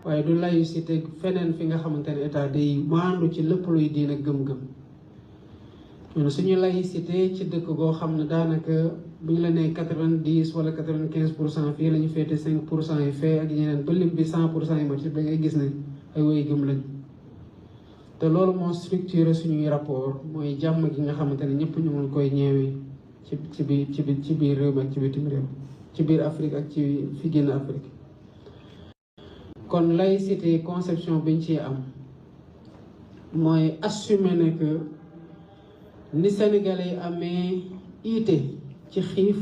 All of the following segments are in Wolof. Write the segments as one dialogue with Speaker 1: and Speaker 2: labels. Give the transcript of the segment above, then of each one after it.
Speaker 1: waaye du laïcité feneen fi nga xamante ne état day maandu ci lépp luy diine gëm-gëm. ñun suñu laïcité ci dëkk goo xam ne daanaka bu ñu la nee 90 wala 95% fii la ñu féete 5% yi fee ak ñeneen ba lim bi 100% yi mat da ngay gis ne ay woy gëm lañ. te loolu moo structuré suñuy rapport mooy jàmm gi nga xamante ne ñëpp ñu mun koy ñeewee ci biir réew mi ak ci bitim réew, ci biir Afrique ak ci fi génn Afrique. kon laïcité conception biñ ci am mooy assumer ne que ni Sénégalais yi amee iite ci xiif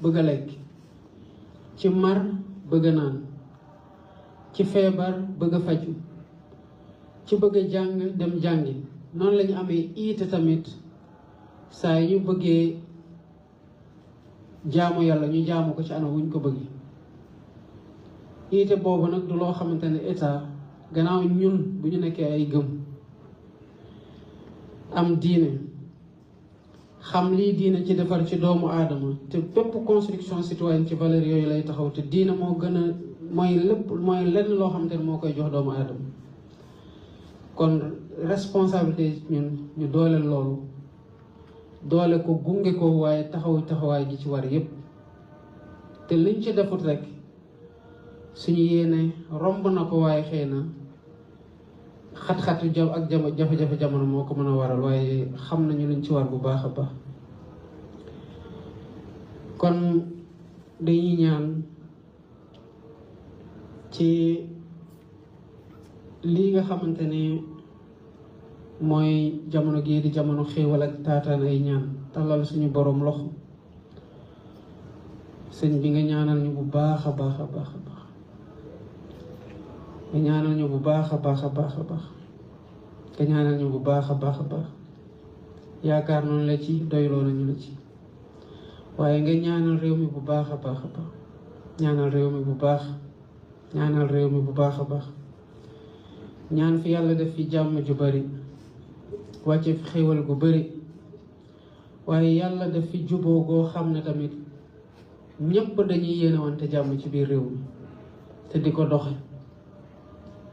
Speaker 1: bëgg a lekk, ci mar bëgg a naan, ci feebar bëgg a faju, ci bëgg a jàng dem jàngi, noonu la ñu amee iite tamit saa yi ñu bëggee jaamu yàlla ñu jaamu ko ci anam wuñ ko bëggee. iite boobu nag du loo xamante ne état gannaaw ñun bu ñu nekkee ay gëm am diine xam lii diine ci defar ci doomu aadama te bépp construction citoyenne ci valeur yooyu lay taxaw te diine moo gën a mooy lenn loo xamante ne moo koy jox doomu aadama. kon responsabilité ñun ñu dooleel loolu doole ko gunge ko waaye taxawaay gi ci war yépp te liñ ci defut rek suñu yéene romb na ko waaye xëy na xat-xatu ak jafe-jafe jamono moo ko mën a waral waaye xam nañu luñ ci war bu baax a baax. kon dañuy ñaan ci lii nga xamante ne mooy jamono gii di jamono xéewal ak taataan ay ñaan tallal suñu boroom loxo sëñ bi nga ñaanal ñu bu baax a baax a baax a baax nga ñaanal ñu bu baax a baax a baax a baax nga ñaanal ñu bu baax a baax a baax yaakaar noonu la ci doyloo nañu la ci waaye nga ñaanal réew mi bu baax a baax a baax ñaanal réew mi bu baax ñaanal réew mi bu baax a baax ñaan fi yàlla def fi jàmm ju bari wàcce fi xéewal gu bari waaye yàlla def fi juboo goo xam ne tamit ñépp dañuy yéene wante jàmm ci biir réew mi te di ko doxe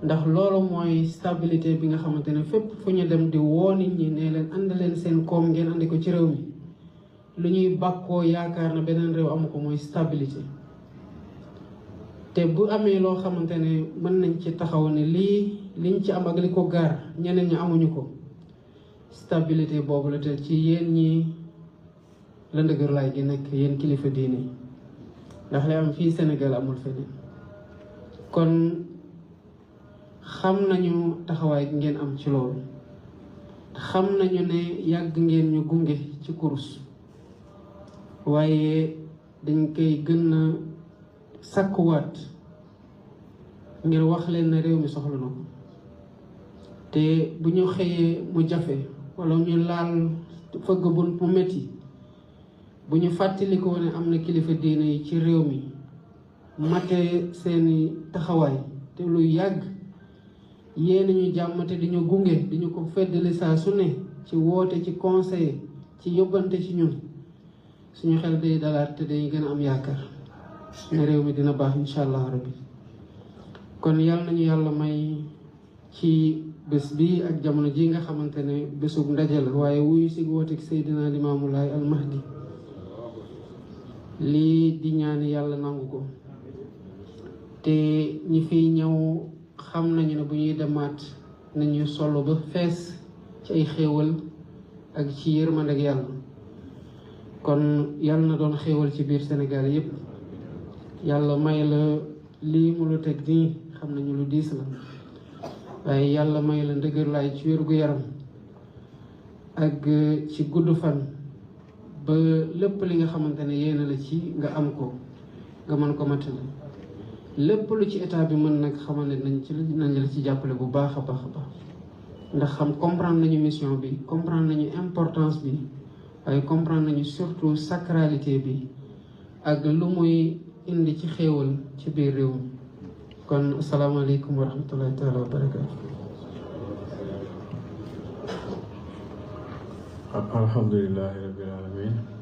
Speaker 1: ndax loolu mooy stabilité bi nga xamante ne fépp fu ñu dem di woo nit ñi ne leen ànd leen seen koom ngeen andi ko ci réew mi lu ñuy bàkkoo yaakaar na beneen réew amu ko mooy stabilité. te bu amee loo xamante ne mën nañ ci taxaw ne liñ ci am ak li ko gaar ñeneen ñi amuñu ko stabilité boobu la te ci yéen ñi la ndëgër laay gi nekk yéen kilifa diine yi ndax li am fii Sénégal amul feneen. kon xam nañu taxawaay gi ngeen am ci loolu xam nañu ne yàgg ngeen ñu gunge ci kurus waaye dañ koy gën a sakkuwaat ngir wax leen ne réew mi soxla na ko te bu ñu xëyee mu jafe wala ñu laal fëgg bunt mu metti bu ñu fàttalikoo ne am na kilifa diine yi ci réew mi mate seeni taxawaay te lu yàgg yéen ñu jàmm te di ñu gunge di ñu ko feddali saa su ne ci woote ci conseil ci yóbbante ci ñun suñu xel day dalaat te day gën a am yaakaar ne réew mi dina baax incha allah rabbi. kon yàlla nañu yàlla may ci bés bi ak jamono ji nga xamante ne bésub ndaje la waaye wuyu si wooteeg Seydina Limaamu Laay al Mahdi lii di ñaani yàlla nangu ko te ñi fiy ñëw xam nañu ne bu ñuy demaat nañu solo ba fees ci ay xéewal ak ci yërmande ak yàlla. kon yàlla na doon xéewal ci biir Sénégal yépp yàlla may la lii mu la teg nii xam nañu lu diis la waaye yàlla may la ndëgër laay ci wér gu yaram ak ci gudd fan ba lépp li nga xamante ne yéena la ci nga am ko nga mën ko matale lépp lu ci état bi mën nag xamal ne nañ la ci jàppale bu baax a baax a baax ndax xam comprendre nañu mission bi comprendre nañu importance bi waaye comprendre nañu surtout sacralité bi ak lu muy indi ci xéewal ci biir réew mi. kon asalaamaaleykum wa rahmatullahi taala wa barakaatu.
Speaker 2: alhamdulillahi rabbil alamin